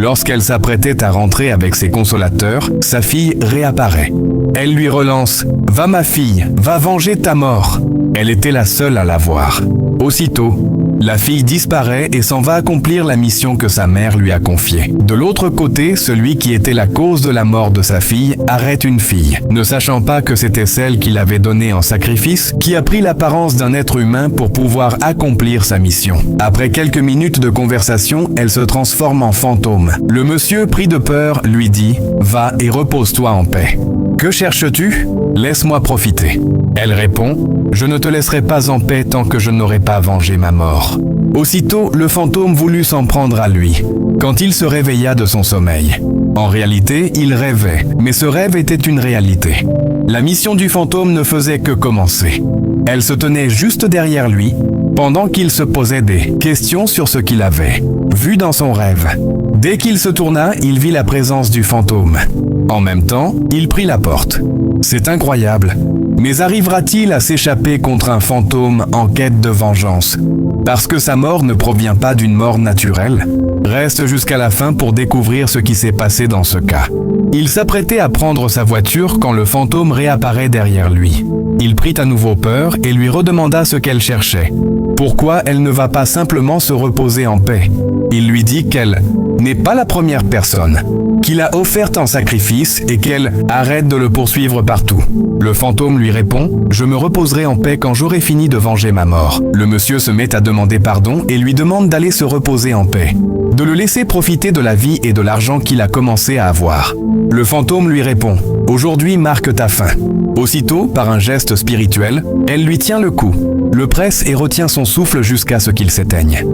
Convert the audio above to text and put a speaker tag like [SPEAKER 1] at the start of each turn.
[SPEAKER 1] Lorsqu'elle s'apprêtait à rentrer avec ses consolateurs, sa fille réapparaît. Elle lui relance « Va ma fille, va venger ta mort !» Elle était la seule à la voir. Aussitôt, la fille disparaît et s'en va accomplir la mission que sa mère lui a confiée. De l'autre côté, celui qui était la cause de la mort de sa fille arrête une fille, ne sachant pas que c'était celle qu'il avait donnée en sacrifice, qui a pris l'apparence d'un être humain pour pouvoir accomplir sa mission. Après quelques minutes de conversation, elle se transforme en fantôme. Le monsieur, pris de peur, lui dit « Va et repose-toi en paix. » « Que cherches-tu ? Laisse-moi profiter. » Elle répond « Je ne te laisserai pas en paix tant que je n'aurai pas vengé ma mort. » Aussitôt, le fantôme voulut s'en prendre à lui, quand il se réveilla de son sommeil. En réalité, il rêvait, mais ce rêve était une réalité. La mission du fantôme ne faisait que commencer. Elle se tenait juste derrière lui, pendant qu'il se posait des questions sur ce qu'il avait vu dans son rêve. Dès qu'il se tourna, il vit la présence du fantôme. En même temps, il prit la porte. C'est incroyable. Mais arrivera-t-il à s'échapper contre un fantôme en quête de vengeance? Parce que sa mort ne provient pas d'une mort naturelle. Reste jusqu'à la fin pour découvrir ce qui s'est passé dans ce cas. Il s'apprêtait à prendre sa voiture quand le fantôme réapparaît derrière lui. Il prit à nouveau peur et lui redemanda ce qu'elle cherchait. Pourquoi elle ne va pas simplement se reposer en paix? Il lui dit qu'elle n'est pas la première personne qu'il a offerte en sacrifice et qu'elle arrête de le poursuivre partout. Le fantôme lui répond « Je me reposerai en paix quand j'aurai fini de venger ma mort. » Le monsieur se met à demander pardon et lui demande d'aller se reposer en paix, de le laisser profiter de la vie et de l'argent qu'il a commencé à avoir. Le fantôme lui répond « Aujourd'hui marque ta fin. » Aussitôt, par un geste spirituel, elle lui tient le cou, le presse et retient son souffle jusqu'à ce qu'il s'éteigne.